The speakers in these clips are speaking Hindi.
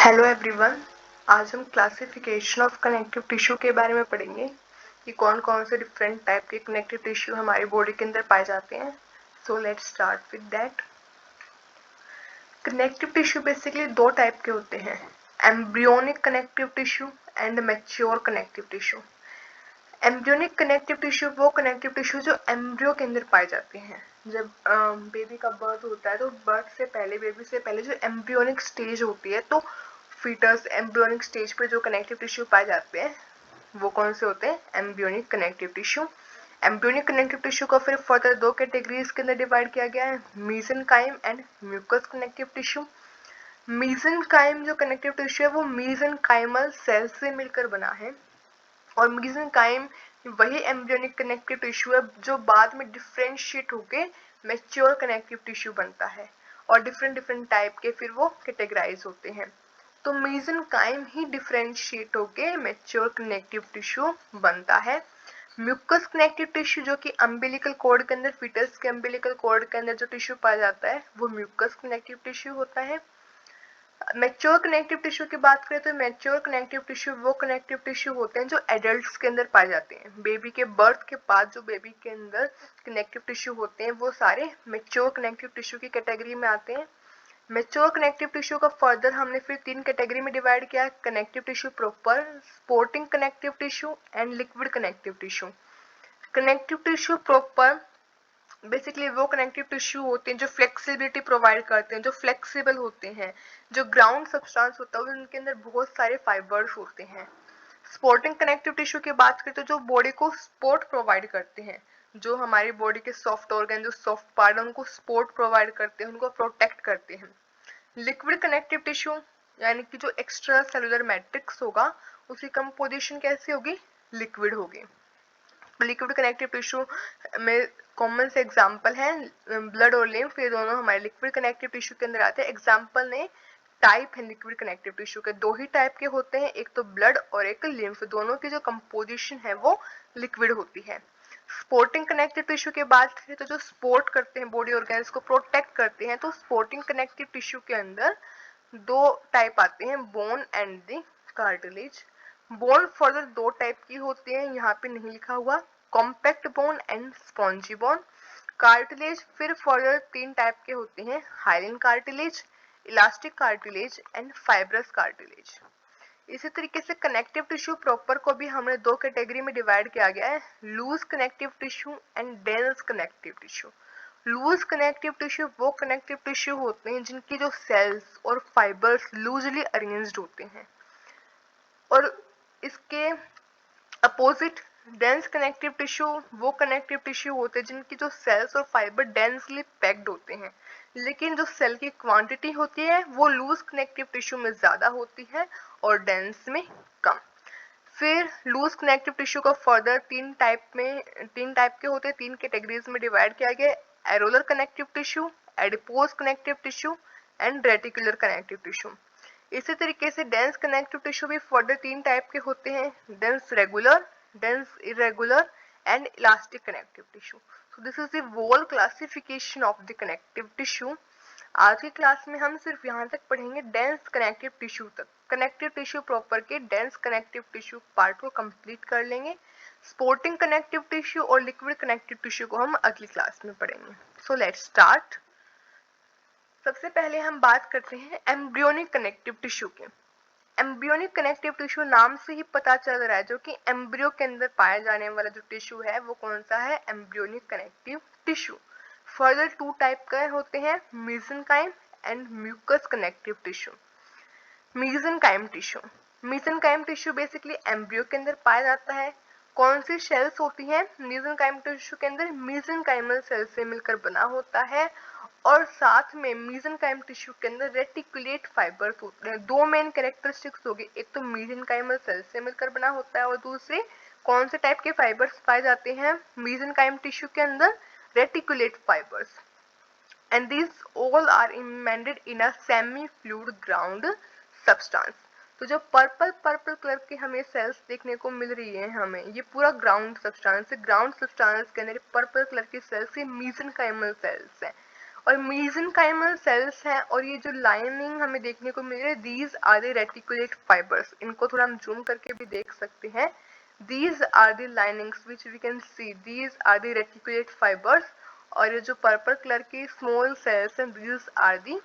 Hello everyone. आज हम क्लासिफिकेशन ऑफ कनेक्टिव टिश्यू के बारे में पढ़ेंगे कि कौन कौन से डिफरेंट टाइप के कनेक्टिव टिश्यू हमारी बॉडी के अंदर पाए जाते हैं। So let's start with that. Connective tissue basically दो टाइप के होते हैं, embryonic connective tissue and mature connective tissue. Embryonic connective tissue वो कनेक्टिव टिश्यू जो एम्ब्रियो के अंदर पाए जाते हैं। जब बेबी का बर्थ होता है तो बर्थ से पहले, बेबी से पहले जो एम्ब्रियोनिक स्टेज होती है, तो फीटस एम्ब्रियोनिक स्टेज पे जो कनेक्टिव टिश्यू पाए जाते हैं वो कौन से होते हैं, embryonic connective tissue. Embryonic connective tissue को फिर फर्दर दो कैटेगरीज के अंदर डिवाइड किया गया है, मीसेनकाइम एंड म्यूकस कनेक्टिव टिश्यू। मीसेनकाइम जो कनेक्टिव टिश्यू है वो मीसेनकाइमल सेल से मिलकर बना है, और मीसेनकाइम वही एम्ब्रियोनिक कनेक्टिव टिश्यू है जो बाद में डिफ्रेंशिएट होके मैच्योर कनेक्टिव टिश्यू बनता है, और डिफरेंट डिफरेंट टाइप के फिर वो कैटेगराइज होते हैं। तो मीसेनकाइम ही डिफ्रेंशिएट होके मैच्योर कनेक्टिव टिश्यू बनता है। म्यूकस कनेक्टिव टिश्यू जो कि अम्बिलिकल कॉर्ड के अंदर, फीटस के अम्बिलिकल कॉर्ड के अंदर जो टिश्यू पाया जाता है वो म्यूकस कनेक्टिव टिश्यू होता है। मैच्योर कनेक्टिव टिश्यू की बात करें तो मैच्योर कनेक्टिव टिश्यू वो कनेक्टिव टिश्यू होते हैं जो एडल्ट्स के अंदर पाए जाते हैं। बेबी के बर्थ के बाद जो बेबी के अंदर कनेक्टिव टिश्यू होते हैं वो सारे मैच्योर कनेक्टिव टिश्यू की कैटेगरी में आते हैं। मैच्योर कनेक्टिव टिश्यू का फर्दर हमने फिर तीन कैटेगरी में डिवाइड किया, connective tissue proper, sporting connective tissue and liquid connective tissue. Connective tissue proper basically वो कनेक्टिव टिश्यू होते हैं जो फ्लेक्सिबिलिटी प्रोवाइड करते हैं, जो फ्लेक्सिबल होते हैं, जो ग्राउंड सब्सटेंस होता है उनके अंदर बहुत सारे फाइबर्स होते हैं। स्पोर्टिंग कनेक्टिव टिश्यू की बात करें तो जो बॉडी को सपोर्ट प्रोवाइड करते हैं, जो हमारी बॉडी के सॉफ्ट ऑर्गन, जो सॉफ्ट पार्ट है उनको सपोर्ट प्रोवाइड करते हैं, उनको प्रोटेक्ट करते हैं। लिक्विड कनेक्टिव टिश्यू यानी कि जो एक्स्ट्रा सेलुलर मैट्रिक्स होगा उसकी कंपोजिशन कैसी होगी, लिक्विड होगी। लिक्विड कनेक्टिव टिश्यू में कॉमन से एग्जांपल है ब्लड और लिम्फ, ये दोनों हमारे लिक्विड कनेक्टिव टिश्यू के अंदर आते हैं। एग्जांपल ने टाइप है लिक्विड कनेक्टिव टिश्यू के, दो ही टाइप के होते हैं, एक तो ब्लड और एक लिम्फ, दोनों की जो कंपोजिशन है वो लिक्विड होती है। स्पोर्टिंग कनेक्टिव टिश्यू की बात करें तो जो सपोर्ट करते हैं, बॉडी ऑर्गन्स को प्रोटेक्ट करते हैं, तो स्पोर्टिंग कनेक्टिव टिश्यू के अंदर दो टाइप आते हैं, bone and the cartilage. Bone further दो टाइप की होती है, यहाँ पे नहीं लिखा हुआ, compact bone and spongy bone. Cartilage फिर फर्दर तीन टाइप के होते हैं, hyaline cartilage, elastic cartilage and fibrous cartilage. इसी तरीके से कनेक्टिव टिश्यू प्रॉपर को भी हमने दो कैटेगरी में डिवाइड किया गया है, loose connective tissue and dense connective tissue. Loose connective tissue वो कनेक्टिव टिश्यू होते हैं जिनकी जो सेल्स और फाइबर्स लूजली अरेंज्ड होते हैं, और इसके अपोजिट डेंस कनेक्टिव टिश्यू वो कनेक्टिव टिश्यू होते हैं जिनकी जो सेल्स और फाइबर डेंसली पैक्ड होते हैं, लेकिन जो सेल की क्वांटिटी होती है वो लूज कनेक्टिव टिश्यू में ज्यादा होती है और डेंस में कम। फिर लूज कनेक्टिव टिश्यू को फर्दर तीन टाइप के होते हैं, तीन कैटेगरीज में डिवाइड किया गया, areolar connective tissue, adipose connective tissue and reticular connective tissue. इसी तरीके से डेंस कनेक्टिव टिश्यू भी फर्दर तीन टाइप के होते हैं, dense regular, dense irregular and elastic connective tissue. So this is the whole classification of the connective tissue. आज की क्लास में हम सिर्फ यहाँ तक पढ़ेंगे डेंस कनेक्टिव टिश्यू तक। कनेक्टिव टिश्यू प्रॉपर के डेंस कनेक्टिव टिश्यू पार्ट को कंप्लीट कर लेंगे। स्पोर्टिंग कनेक्टिव टिश्यू और लिक्विड कनेक्टिव टिश्यू को हम अगली क्लास में पढ़ेंगे। So let's start. सबसे पहले हम बात करते हैं एम्ब्रियोनिक कनेक्टिव टिश्यू की। एम्ब्रियोनिक कनेक्टिव टिश्यू नाम से ही पता चल रहा है, जो कि एम्ब्रियो के अंदर पाया जाने वाला जो टिश्यू है वो कौन सा है, embryonic connective tissue. Further two type के होते हैं, mesenchyme and mucous connective tissue. Mesenchyme tissue, mesenchyme tissue basically embryo के अंदर पाया जाता है। कौन सी सेल्स होती हैं मीसेनकाइम टिश्यू के अंदर, मीसेनकाइमल सेल से मिलकर बना होता है, और साथ में मीसेनकाइम टिश्यू के अंदर रेटिकुलेट फाइबर्स होते हैं। दो मेन कैरेक्टरिस्टिक्स होगी, एक तो मीसेनकाइमल सेल से मिलकर बना होता है, और दूसरे कौन से टाइप के फाइबर्स पाए जाते हैं मीसेनकाइम टिश्यू के अंदर, reticulate fibres, and these all are embedded in a semi fluid ground substance। तो जो पर्पल कलर के हमें सेल्स देखने को मिल रही है, हमें ये पूरा ग्राउंड सब्सटेंस है। ग्राउंड सब्सटेंस के अंदर पर्पल कलर की सेल्स ये मीसेनकाइमल सेल्स है, और मेसेनकाइमल सेल्स हैं, और ये जो लाइनिंग हमें देखने को मिल रही है, these are the reticulate fibres. इनको थोड़ा हम जूम करके भी देख सकते हैं। These are the linings which we can see, these are the reticulate fibres. और ये जो पर्पल कलर की स्मॉल सेल्स हैं, these are the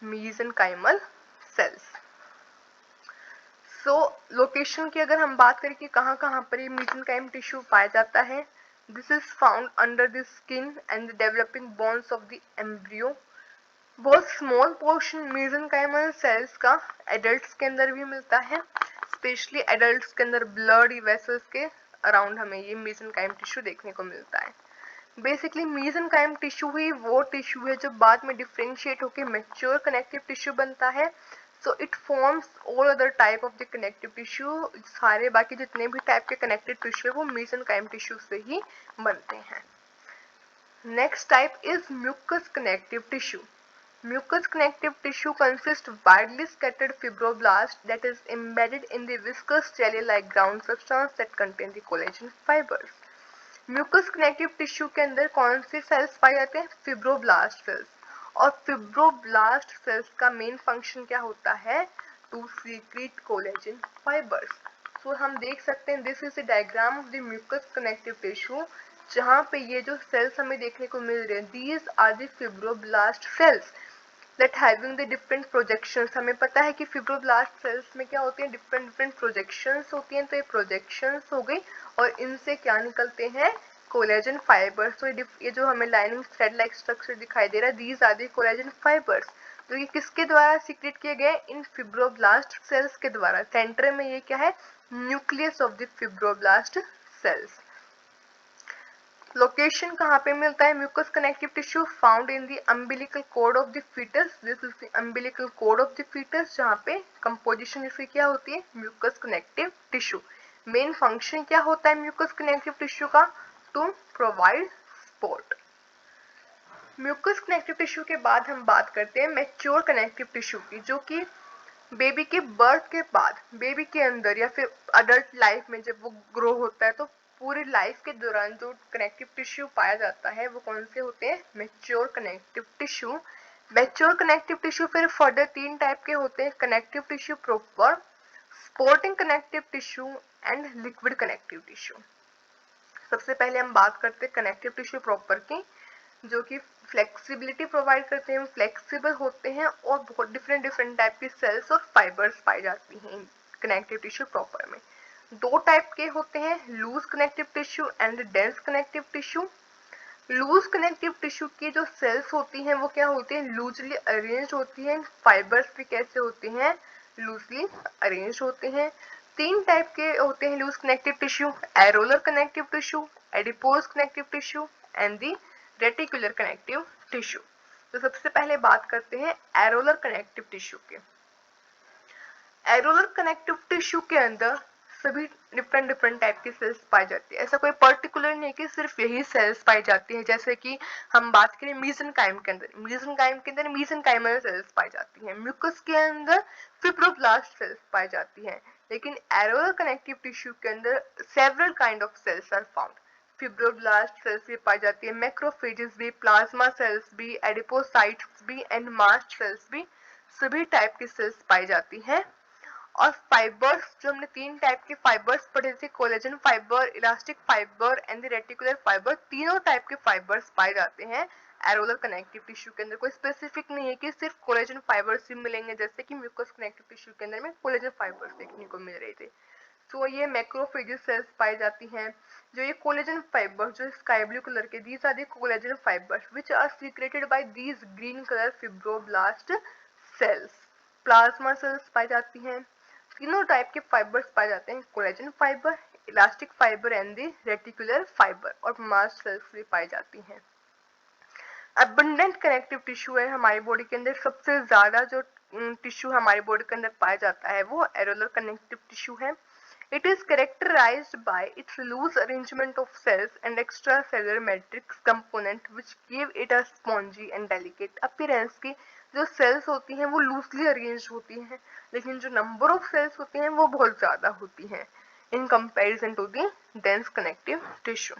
mesenchymal cells. So location की अगर हम बात करें कि कहाँ कहाँ पर ये मेसेनकाइम टिश्यू पाया जाता है, this is found under the skin and the developing bones of the embryo. बहुत स्मॉल पोर्शन मेसेनकाइमल सेल्स का एडल्ट्स के अंदर भी मिलता है, स्पेशली एडल्ट्स के अंदर ब्लड वेसल्स के अराउंड हमें ये मेसेनकाइम टिश्यू देखने को मिलता है। बेसिकली मेसेनकाइम टिश्यू ही वो टिश्यू है जो बाद में डिफ्रेंशिएट होकर मैच्योर कनेक्टिव टिश्यू बनता है। So it forms all other type of the connective tissue. सारे बाकी जितने भी टाइप के कनेक्टिव टिश्यू है वो मेसेनकाइम टिश्यू से ही बनते हैं। Next type is mucous connective tissue. Mucous connective tissue consists of widely scattered fibroblasts that is embedded in the viscous jelly-like ground substance that contain the collagen fibers. Mucous connective tissue के अंदर कौन से सेल्स पाए जाते हैं? Fibroblast cells. और फिब्रोब्लास्ट सेल्स का मेन फंक्शन क्या होता है? To secrete collagen fibres. So हम देख सकते हैं, this is the diagram of the mucous connective tissue, जहाँ पे ये जो सेल्स हमें देखने को मिल रहे हैं, these are the fibroblast cells that having the different projections। हमें पता है कि फिब्रोब्लास्ट सेल्स में क्या होती है, डिफरेंट प्रोजेक्शंस होती हैं। तो ये प्रोजेक्शंस हो गई, और इनसे क्या निकलते हैं? Collagen fibres. तो ये जो हमें लाइनिंग थ्रेड लाइक स्ट्रक्चर दिखाई दे रहा है, these are the collagen fibres. तो ये किसके द्वारा सीक्रेट किए गए? इन फिब्रोब्लास्ट सेल्स के द्वारा। सेंटर में ये क्या है? Nucleus of the fibroblast cells. Location कहाँ पे मिलता है mucous connective tissue? Found in the umbilical cord of the foetus. This is the umbilical cord of the foetus, जहाँ पे कंपोजिशन इसकी क्या होती है? Mucous connective tissue. Main function क्या होता है म्यूकस कनेक्टिव टिश्यू का? To provide support. Mucous connective tissue के बाद हम बात करते हैं मैच्योर कनेक्टिव टिश्यू की, जो कि बेबी के बर्थ के बाद, बेबी के अंदर या फिर अडल्ट लाइफ में जब वो ग्रो होता है, तो पूरी लाइफ के दौरान जो कनेक्टिव टिश्यू पाया जाता है वो कौन से होते हैं? Mature connective tissue. Mature connective tissue फिर फर्दर 3 टाइप के होते हैं: connective tissue proper, supporting connective tissue and liquid connective tissue. सबसे पहले हम बात करते हैं कनेक्टिव टिश्यू प्रॉपर की, जो कि फ्लेक्सिबिलिटी प्रोवाइड करते हैं, फ्लेक्सिबल होते हैं, और बहुत डिफरेंट टाइप की सेल्स और फाइबर्स पाई जाती हैं कनेक्टिव टिश्यू प्रॉपर में। 2 टाइप के होते हैं, loose connective tissue and dense connective tissue. Loose connective tissue की जो सेल्स होती हैं वो क्या होती है? लूजली अरेंज होती हैं। फाइबर्स भी कैसे होते हैं? लूजली अरेंज होते हैं। 3 टाइप के होते हैं loose connective tissue: areolar connective tissue, adipose connective tissue and the reticular connective tissue. तो सबसे पहले बात करते हैं एरोलर कनेक्टिव टिश्यू के। एरोलर कनेक्टिव टिश्यू के अंदर सभी डिफरेंट टाइप की सेल्स पाई जाती है। ऐसा कोई पर्टिकुलर नहीं कि सिर्फ यही सेल्स पाई जाती है। जैसे कि हम बात करें मेसेनकाइम के अंदर, मेसेनकाइमल सेल्स पाई जाती हैं। म्यूकस के अंदर फिब्रोब्लास्ट सेल्स पाई जाती हैं। लेकिन एरोलर कनेक्टिव टिश्यू के अंदर several kind of cells are found. Fibroblast cells भी पाई जाती है, मैक्रोफेजेस भी, प्लाज्मा सेल्स भी, एडिपोसाइट्स भी एंड मास्ट सेल्स भी, सभी टाइप की सेल्स पाई जाती हैं। और फाइबर्स, जो हमने 3 टाइप के फाइबर्स पढ़े थे, collagen fibre, elastic fibre and the reticular fibre, तीनों टाइप के फाइबर्स पाए जाते हैं एरोलर कनेक्टिव टिश्यू के अंदर। कोई स्पेसिफिक नहीं है कि सिर्फ कोलेजन फाइबर्स ही मिलेंगे, जैसे कि म्यूकस कनेक्टिव टिश्यू के अंदर में कोलेजन फाइबर्स देखने को मिल रहे थे। तो ये मैक्रोफेजेस सेल्स पाई जाती हैं। जो ये कोलेजन फाइबर जो स्काई ब्लू कलर के, these are the collagen fibres which are secreted by these green colour fibroblast cells. Plasma cells पाई जाती हैं। तीनों टाइप के फाइबर्स पाए जाते हैं: collagen fibre, elastic fibre and the reticular fibre, और मास्ट सेल्स भी पाई जाती हैं। अबंडेंट कनेक्टिव टिश्यू है हमारी बॉडी के अंदर। सबसे ज्यादा जो टिश्यू हमारी बॉडी के अंदर पाया जाता है वो एरोलर कनेक्टिव टिश्यू है। It is characterized by its loose arrangement of cells and extracellular matrix component which give it a spongy and delicate appearance। की जो सेल्स होती हैं वो लूजली अरेंज होती हैं, लेकिन जो नंबर ऑफ सेल्स होती हैं वो बहुत ज्यादा होती हैं in comparison to the dense connective tissue.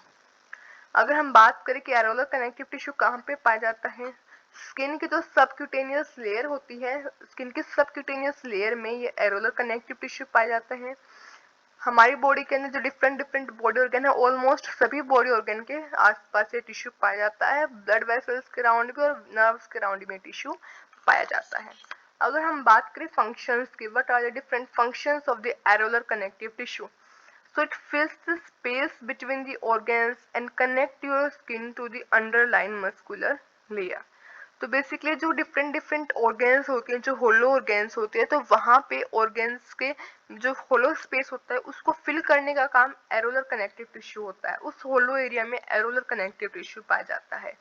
अगर हम बात करें कि एरोलर कनेक्टिव टिश्यू कहाँ पे पाया जाता है, स्किन की जो सबक्यूटेनियस लेयर होती है, स्किन की सबक्यूटेनियस लेयर में ये एरोलर कनेक्टिव टिश्यू पाए जाते हैं। हमारी बॉडी के अंदर जो डिफरेंट डिफरेंट बॉडी ऑर्गन है, ऑलमोस्ट सभी बॉडी ऑर्गन के आसपास ये टिश्यू पाया जाता है। ब्लड वेसल्स के राउंड भी और नर्व्स के राउंड में टिश्यू पाया जाता है। अगर हम बात करें फंक्शंस की, what are the different functions of the areolar connective tissue? So it fills the space between the organs and connect your skin to the underlying muscular layer. तो बेसिकली जो डिफरेंट डिफरेंट ऑर्गेन्स होते हैं, जो होलो ऑर्गेन्स होते हैं, तो वहां पे ऑर्गेन्स के जो होलो स्पेस होता है उसको फिल करने का काम एरोलर कनेक्टिव टिश्यू होता है। उस होलो एरिया में एरोलर कनेक्टिव टिश्यू पाया जाता है।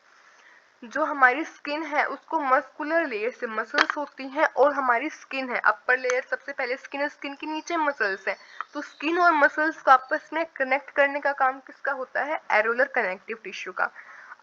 जो हमारी स्किन है उसको मस्कुलर लेयर से मसल्स होती हैं, और हमारी स्किन है अपर लेयर, सबसे पहले स्किन है, स्किन के नीचे मसल्स हैं। तो स्किन और मसल्स को आपस में कनेक्ट करने का काम किसका होता है? एरोलर कनेक्टिव टिश्यू का।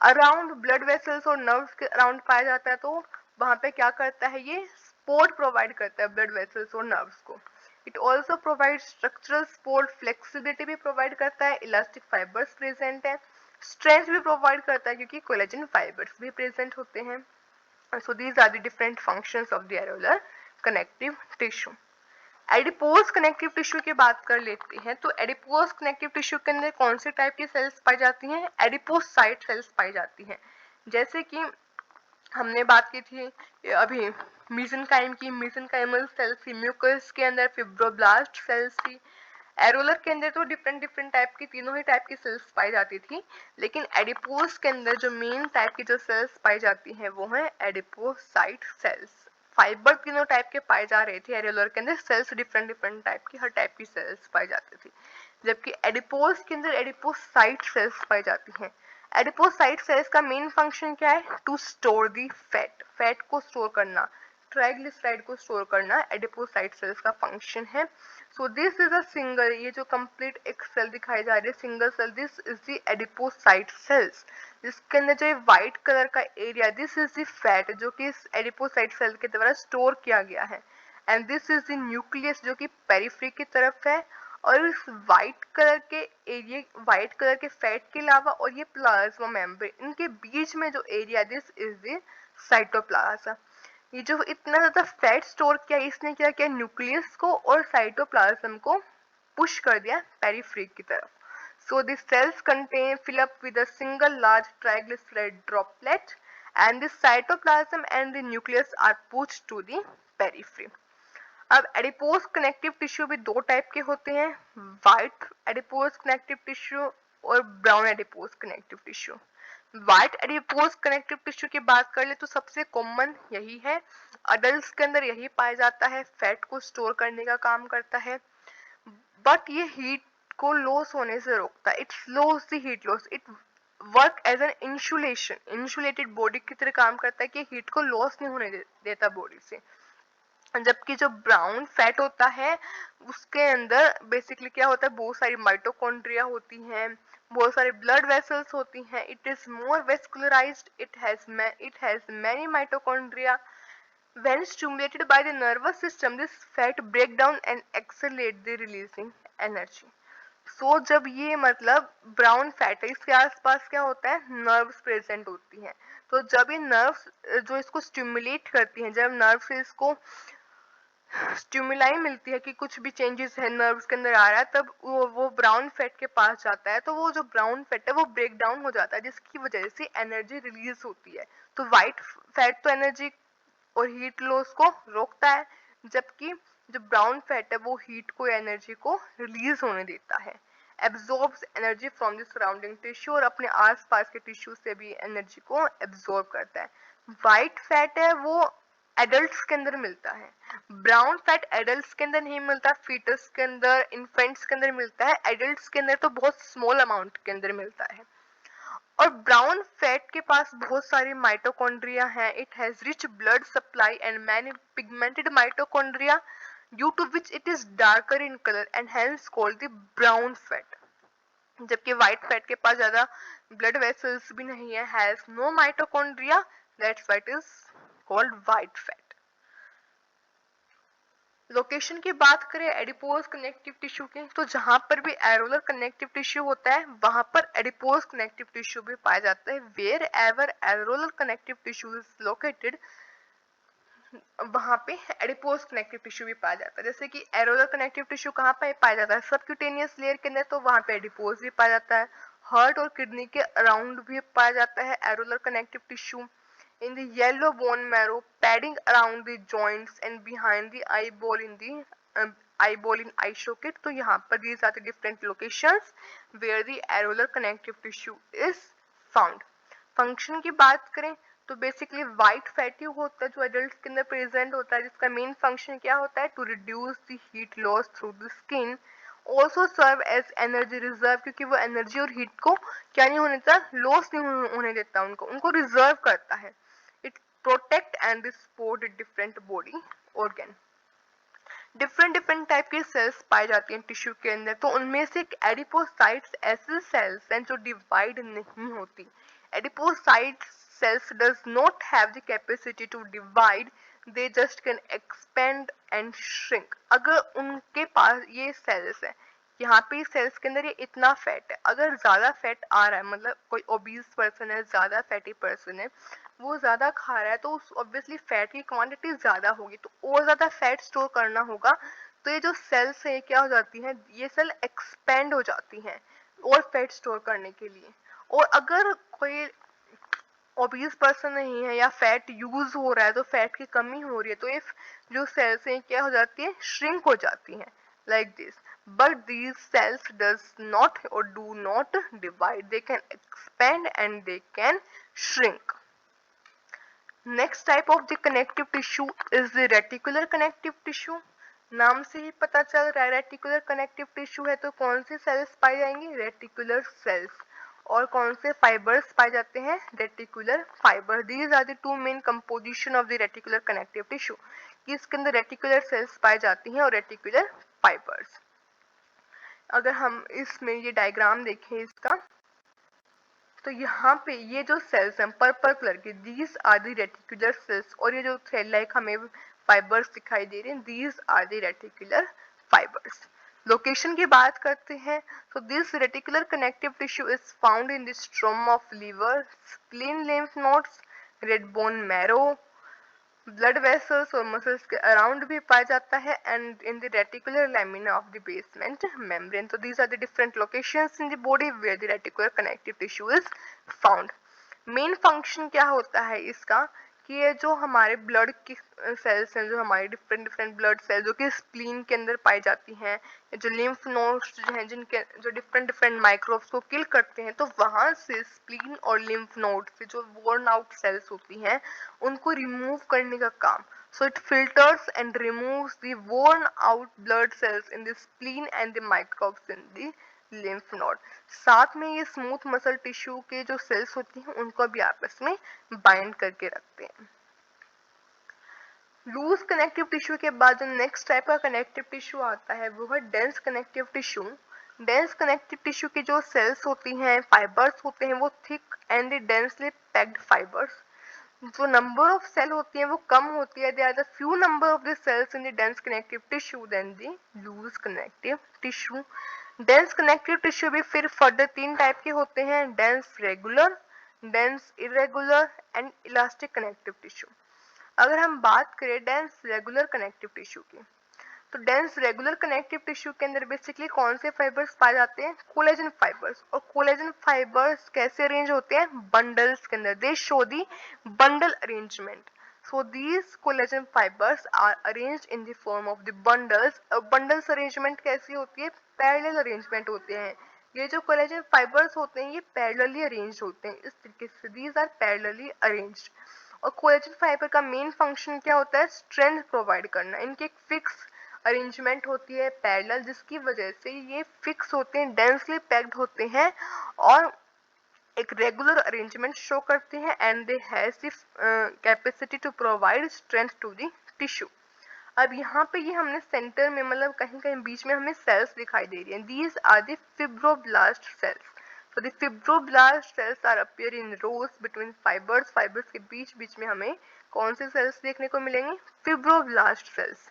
अराउंड ब्लड वेसल्स और नर्व्स के अराउंड पाया जाता है, तो वहां पे क्या करता है? ये सपोर्ट प्रोवाइड करता है ब्लड वेसल्स और नर्व्स को। It also provide structural support, flexibility भी प्रोवाइड करता है, इलास्टिक फाइबर्स प्रेजेंट है, स्ट्रेंथ भी प्रोवाइड करता है क्योंकि कोलेजन फाइबर्स भी प्रेजेंट होते हैं। So these are the different functions of the areolar connective tissue. Adipose connective tissue की बात कर लेते हैं। तो एडिपोज कनेक्टिव टिश्यू के अंदर कौन से टाइप की सेल्स पाई जाती हैं? एडिपोसाइट सेल्स पाई जाती हैं। जैसे कि हमने बात की थी अभी मीसेनकाइम की, मीसेनकाइमल सेल्स थी, म्यूकस के अंदर फिब्रोब्लास्ट सेल्स थी, एरोलर के अंदर तो डिफरेंट डिफरेंट टाइप की, तीनों ही टाइप की सेल्स पाई जाती थी। लेकिन एडिपोज के अंदर जो मेन टाइप की जो सेल्स पाई जाती हैं वो है एडिपोसाइट सेल्स। फाइबर तीनों टाइप के पाए जा रहे थे एरोलर के अंदर, सेल्स डिफरेंट डिफरेंट टाइप की, हर टाइप की सेल्स पाई जाती थी। जबकि एडिपोज के अंदर एडिपोसाइट सेल्स पाई जाती हैं। एडिपोसाइट सेल्स का मेन फंक्शन क्या है? To store the fat, fat को स्टोर करना, ट्राइग्लिसराइड को स्टोर करना एडिपोसाइट सेल्स का फंक्शन है। So this is a single, ये जो कंप्लीट एक सेल दिखाई जा रही है single cell, this is the adipocyte cells, जिसके अंदर जो व्हाइट कलर का area, this is the fat जो कि इस एडिपोसाइट सेल के द्वारा स्टोर किया गया है। And this is the nucleus जो कि पेरिफेरी की तरफ है। और इस व्हाइट कलर के एरिया, व्हाइट कलर के फैट के अलावा और ये प्लाज्मा मेम्ब्रेन, इनके बीच में जो area, this is the cytoplasm. ये जो इतना ज्यादा फैट स्टोर किया, इसने क्या किया? न्यूक्लियस को और साइटोप्लाज्म को पुश कर दिया पेरिफेरी की तरफ। So the cells contain fill up with a single large triglyceride droplet and the cytoplasm and the nucleus are pushed to the periphery. अब एडिपोज कनेक्टिव टिश्यू भी दो टाइप के होते हैं, व्हाइट एडिपोज कनेक्टिव टिश्यू और brown adipose connective tissue. White adipose connective tissue की बात कर ले तो सबसे कॉमन यही है, अडल्ट के अंदर यही पाया जाता है, फैट को स्टोर करने का काम करता है। बट ये हीट को लॉस होने से रोकता है, it slows the heat loss, it work as an insulation, insulated body की तरह काम करता है कि हीट को लॉस नहीं होने देता बॉडी से। जबकि जो ब्राउन फैट होता है उसके अंदर बेसिकली क्या होता है? बहुत सारी माइटोकॉन्ड्रिया होती हैं, बहुत सारे ब्लड वेसल्स होती हैं, it is more vascularised, it has many mitochondria. When stimulated by the nervous system, this fat break down and accelerate the releasing energy. So जब ये मतलब ब्राउन फैट है, इसके आसपास क्या होता है? नर्व्स प्रेजेंट होती हैं। तो जब ये नर्व्स जो इसको स्टिमुलेट करती हैं, जब नर्व से इसको स्टिमुलाई मिलती है कि कुछ भी चेंजेस है नर्व्स के अंदर आ रहा है, तब वो ब्राउन फैट के पास जाता है, तो वो जो ब्राउन फैट है वो ब्रेक डाउन हो जाता है, जिसकी वजह से एनर्जी रिलीज होती है। तो व्हाइट फैट तो एनर्जी और हीट लॉस को रोकता है, जबकि जो ब्राउन फैट है वो हीट को, एनर्जी को रिलीज होने देता है, absorbs energy from the surrounding tissue, और अपने आसपास के टिश्यू से भी एनर्जी को एब्जॉर्ब करता है। व्हाइट फैट है वो एडल्ट्स के अंदर मिलता है, ब्राउन फैट एडल्ट्स के अंदर नहीं मिलता, फीटस के अंदर, इन्फेंट्स के अंदर मिलता है, एडल्ट्स के अंदर तो बहुत स्मॉल अमाउंट के अंदर मिलता है। और ब्राउन फैट के पास बहुत सारी माइटोकॉन्ड्रिया हैं, it has rich blood supply and many pigmented mitochondria due to which it is darker in colour and hence called the brown fat. जबकि व्हाइट फैट के पास ज्यादा ब्लड वेसल्स भी नहीं है, has no mitochondria, that's why it is called white fat. Location की बात करें एडिपोज कनेक्टिव टिश्यू की, तो जहां पर भी एरोलर कनेक्टिव टिश्यू होता है वहां पर एडिपोज कनेक्टिव टिश्यू भी पाया जाता है। Wherever areolar connective tissue is located, वहां पे एडिपोज कनेक्टिव टिश्यू भी पाया जाता है। जैसे कि एरोलर कनेक्टिव टिश्यू कहाँ पे पाया जाता है, सबक्यूटेनियस लेयर के अंदर, तो वहां पे एडिपोज भी पाया जाता है। हार्ट और किडनी के अराउंड भी पाया जाता है areolar connective tissue. In the yellow bone marrow, padding around the joints and behind the eyeball in the eyeball in eye socket. तो यहाँ पर these are the different locations where the areolar connective tissue is found. Function की बात करें तो बेसिकली व्हाइट फैटी होता है जो एडल्ट के अंदर प्रेजेंट होता है, जिसका मेन फंक्शन क्या होता है, to reduce the heat loss through the skin, also serve as energy reserve, क्योंकि वो एनर्जी और हीट को क्या नहीं होने देता, लॉस नहीं होने देता, उनको रिजर्व करता है। It protect and support different body organ. Different different type के सेल्स पाई जाती हैं टिश्यू के अंदर, तो उनमें से एडिपोसाइट्स ऐसे सेल्स हैं जो डिवाइड नहीं होती। Adipocytes cells does not have the capacity to divide, they just can expand and shrink। अगर उनके पास ये सेल्स है, यहाँ पे सेल्स के अंदर ये इतना फैट है, अगर ज्यादा फैट आ रहा है, मतलब कोई ओबीज पर्सन है, ज्यादा फैटी पर्सन है, वो ज्यादा खा रहा है, तो ऑब्वियसली फैट की क्वांटिटी ज्यादा होगी, तो और ज्यादा फैट स्टोर करना होगा, तो ये जो सेल्स है क्या हो जाती हैं, ये सेल एक्सपेंड हो जाती हैं और फैट स्टोर करने के लिए। और अगर कोई ओबीज पर्सन नहीं है या फैट यूज हो रहा है, तो फैट की कमी हो रही है, तो इफ जो सेल्स हैं क्या हो जाती है, श्रिंक हो जाती हैं like this. But these cells does not और do not divide, they can expand and they can shrink. Next type of the connective tissue is the reticular connective tissue. नाम से ही पता चल रहा है रेटिकुलर कनेक्टिव टिश्यू है, तो कौन सी सेल्स पाई जाएंगी, रेटिकुलर सेल्स। और कौन से फाइबर्स पाए जाते हैं, reticular fibre. These are the two main composition of the reticular connective tissue, कि इसके अंदर रेटिकुलर सेल्स पाई जाती हैं और रेटिकुलर फाइबर्स। अगर हम इसमें ये डायग्राम देखें इसका, तो यहाँ पे ये जो सेल्स हैं पर्पल कलर के, these are the reticular cells, और ये जो थ्रेड लाइक हमें फाइबर्स दिखाई दे रहे हैं, these are the reticular fibres. Location की बात करते हैं, तो this reticular connective tissue is found in the stroma of liver, spleen, lymph nodes, red bone marrow, blood vessels और मसल्स के अराउंड भी पाया जाता है, and in the reticular lamina of the basement membrane. तो these are the different locations in the body where the reticular connective tissue is found. Main function क्या होता है इसका, कि ये जो हमारे ब्लड की सेल्स हैं, जो हमारे डिफरेंट डिफरेंट ब्लड सेल्स जो कि स्प्लीन के अंदर पाई जाती हैं, जो लिम्फ नोड्स जो हैं जिनके जो डिफरेंट डिफरेंट माइक्रोब्स को किल करते हैं, तो वहां से स्प्लीन और लिम्फ नोड से जो वोर्न आउट सेल्स होती हैं उनको रिमूव करने का काम। So it filters and removes the worn out blood cells in the spleen and the microbes in the lymph node। साथ में ये स्मूथ मसल टिश्यू के जो सेल्स होती हैं उनको भी आपस में बाइंड करके रखते हैं। लूज कनेक्टिव टिश्यू के बाद जो नेक्स्ट टाइप का कनेक्टिव टिश्यू आता है वो है dense connective tissue. Dense connective tissue की जो सेल्स होती हैं, फाइबर्स होते हैं, वो thick and densely packed fibres. जो नंबर ऑफ सेल होती है वो कम होती है, they are the few number of the cells in the dense connective tissue than the loose connective tissue. Dense connective tissue भी फिर फर्दर तीन टाइप के होते हैं, dense regular, dense irregular and elastic connective tissue. अगर हम बात करें डेंस रेगुलर कनेक्टिव टिश्यू की, तो डेंस रेगुलर कनेक्टिव टिश्यू के अंदर बेसिकली कौन से फाइबर्स पाए जाते हैं, कोलेजन फाइबर्स। और कोलेजन फाइबर्स कैसे अरेंज होते हैं, बंडल्स के अंदर, they show the bundle arrangement. So these collagen fibres are arranged in the form of the bundles. Bundles arrangement कैसी होती है, पैरेलल अरेंजमेंट होते हैं। ये जो कोलेजन फाइबर्स होते हैं ये पैरेलली अरेंज होते हैं, इस तरीके से दीज आर पैरेलली अरेंज्ड। और कोलेजन फाइबर का मेन फंक्शन क्या होता है, स्ट्रेंथ प्रोवाइड करना। इनकी एक फिक्स अरेंजमेंट होती है पैरेलल, जिसकी वजह से ये फिक्स होते हैं, डेंसली पैक्ड होते हैं और एक रेगुलर अरेंजमेंट शो करते हैं, and they has the capacity to provide strength to the tissue. अब यहाँ पे ये हमने सेंटर में मतलब कहीं कहीं बीच में हमें सेल्स दिखाई दे रही हैं, these are the fibroblast cells. So the fibroblast cells are appear in rows between fibers। Fibres के बीच बीच में हमें कौन से सेल्स देखने को मिलेंगे, फिब्रोब्लास्ट सेल्स।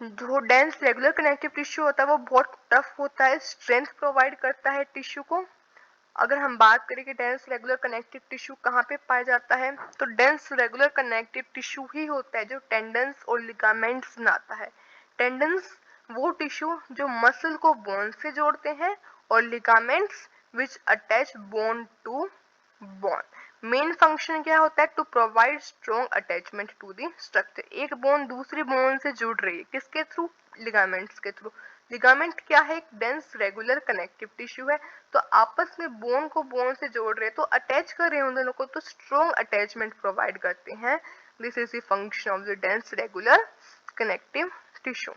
जो डेंस रेगुलर कनेक्टिव टिश्यू होता है वो बहुत टफ होता है, स्ट्रेंथ प्रोवाइड करता है टिश्यू को। अगर हम बात करें कि डेंस रेगुलर कनेक्टिव टिश्यू कहाँ पे पाया जाता है, तो डेंस रेगुलर कनेक्टिव टिश्यू ही होता है जो टेंडन्स और लिगामेंट्स बनाता है। टेंडन्स वो टिश्यू जो मसल को बोन से जोड़ते हैं, और ligaments which attach bone to bone. Main function क्या होता है, to provide strong attachment to the structure. एक बोन दूसरी बोन से जुड़ रही है, किसके थ्रू, लिगामेंट्स के थ्रू। लिगामेंट क्या है, एक डेंस रेगुलर कनेक्टिव टिश्यू है, तो आपस में बोन को बोन से जोड़ रहे हैं, तो अटैच कर रहे हैं उन दोनों को, तो स्ट्रॉन्ग अटैचमेंट प्रोवाइड करते हैं। This is the function of the dense regular connective tissue.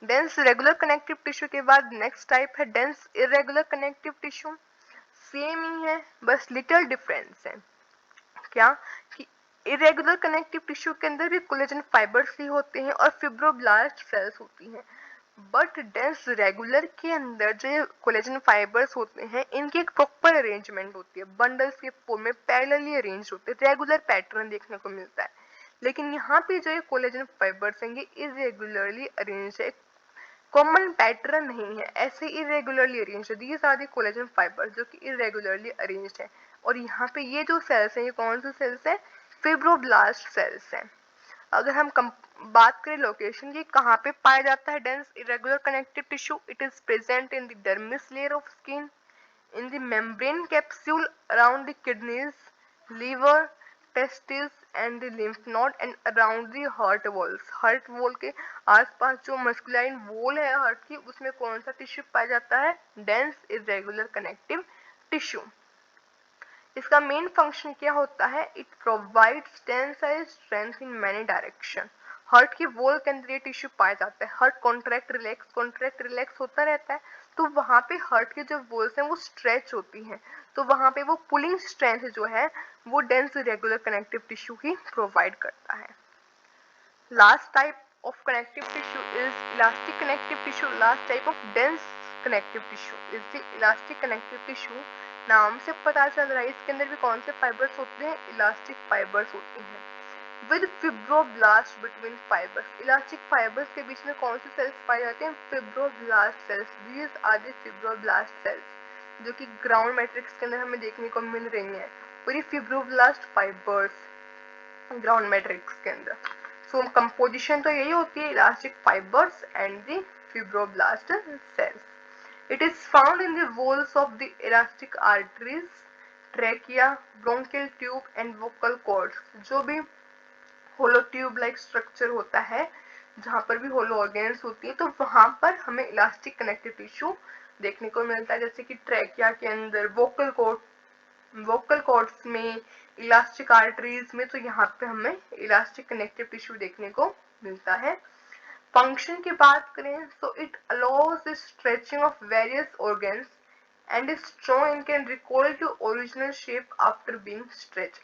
Dense regular connective tissue के बाद नेक्स्ट टाइप है dense irregular connective tissue. Same ही है, बस लिटिल डिफरेंस है। क्या कि इरेगुलर कनेक्टिव टिश्यू के अंदर भी कोलेजन फाइबर्स ही होते हैं और फिब्रोब्लास्ट सेल्स होती हैं, बट डेंस रेगुलर के अंदर जो कोलेजन फाइबर्स होते हैं इनकी एक प्रॉपर अरेंजमेंट होती है, बंडल्स के फॉर्म में पैरेलली अरेंज होते हैं, रेगुलर पैटर्न देखने को मिलता है। लेकिन यहाँ पे जो ये कोलेजन फाइबर्स हैं ये इरेगुलरली अरेंज है, कॉमन पैटर्न नहीं है, ऐसे इरेगुलरली अरेंज्ड है। These are the collagen fibres जो कि इरेगुलरली अरेंज्ड है। और यहाँ पे ये जो सेल्स हैं ये कौन से सेल्स हैं, फिब्रोब्लास्ट सेल्स हैं। अगर हम बात करें लोकेशन की, कहाँ पे पाया जाता है dense irregular connective tissue, it is present in the dermis layer of skin, in the membrane capsule around the kidneys, liver, testes and the lymph node and around the heart walls। heart wall के आसपास जो मस्कुलाइन वॉल है हार्ट की, उसमें कौन सा टिश्यू पाया जाता है, डेंस इरेगुलर कनेक्टिव टिश्यू। इसका मेन फंक्शन क्या होता है, it provides tensile strength in many direction. Heart की वॉल के अंदर ये टिश्यू पाया जाता है, हार्ट कॉन्ट्रैक्ट रिलैक्स होता रहता है, तो वहां पे हार्ट की जो वॉल्स हैं वो स्ट्रेच होती हैं, तो वहां पे वो पुलिंग स्ट्रेंथ जो है वो डेंस रेगुलर कनेक्टिव टिश्यू ही प्रोवाइड करता है। Last type of connective tissue is elastic connective tissue। last type of dense connective tissue is the elastic connective tissue। नाम से पता चल रहा है इसके अंदर भी कौन से फाइबर्स होते हैं, इलास्टिक फाइबर्स होते हैं, with fibroblast between fibres. Elastic fibres के बीच में कौन से सेल्स पाए जाते हैं, fibroblast cells. These are the fibroblast cells जो कि ग्राउंड मैट्रिक्स के अंदर हमें देखने को मिल रही हैं, और ये फिब्रोब्लास्ट फाइबर्स ग्राउंड मैट्रिक्स के अंदर। सो कंपोजिशन तो यही होती है, elastic fibres and the fibroblast cells. It is found in the walls of the elastic arteries, trachea, bronchial tube and vocal cords. जो भी होलो ट्यूब लाइक स्ट्रक्चर होता है, जहां पर भी होलो ऑर्गेन्स होती है, तो वहां पर हमें इलास्टिक कनेक्टिव टिश्यू देखने को मिलता है, जैसे कि ट्रैकिया के अंदर, वोकल कॉर्ड्स में, इलास्टिक आर्टरीज में, तो यहाँ पे हमें इलास्टिक कनेक्टिव टिश्यू देखने को मिलता है। फंक्शन की बात करें तो it allows the stretching of various organs and is strong and can recall to original shape after being stretch.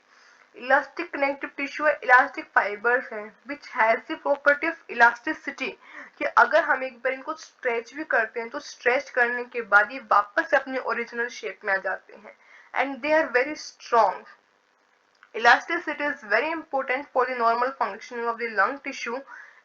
Elastic connective tissue है, इलास्टिक फाइबर्स हैं which has the property of elasticity, कि अगर हम एक बार इनको स्ट्रेच भी करते हैं तो स्ट्रेच करने के बाद ये वापस अपने ओरिजिनल शेप में आ जाते हैं, and they are very strong। Elasticity is very important for the normal functioning of the lung tissue,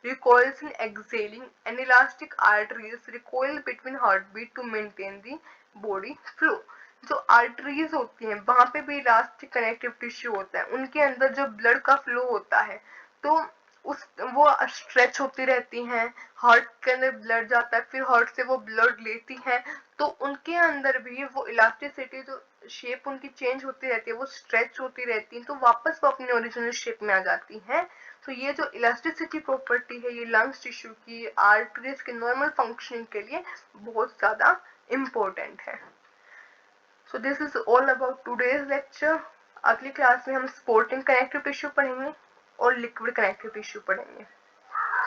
recoils in exhaling, and elastic arteries recoil between heartbeat to maintain the body flow। जो आर्टरीज होती हैं वहां पे भी इलास्टिक कनेक्टिव टिश्यू होता है, उनके अंदर जो ब्लड का फ्लो होता है तो उस वो स्ट्रेच होती रहती हैं, हार्ट के अंदर ब्लड जाता है, फिर हार्ट से वो ब्लड लेती हैं, तो उनके अंदर भी वो इलास्टिसिटी, जो शेप उनकी चेंज होती रहती है, वो स्ट्रेच होती रहती है, तो वापस वो अपने ओरिजिनल शेप में आ जाती हैं। तो ये जो इलास्टिसिटी प्रॉपर्टी है ये लंग्स टिश्यू की, आर्टरीज के नॉर्मल फंक्शनिंग के लिए बहुत ज्यादा इम्पोर्टेंट है। So this is all about today's lecture. अगली क्लास में हम स्पोर्टिंग कनेक्टिव टिश्यू पढ़ेंगे और लिक्विड कनेक्टिव टिश्यू पढ़ेंगे।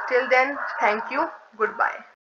Till then, thank you, good bye.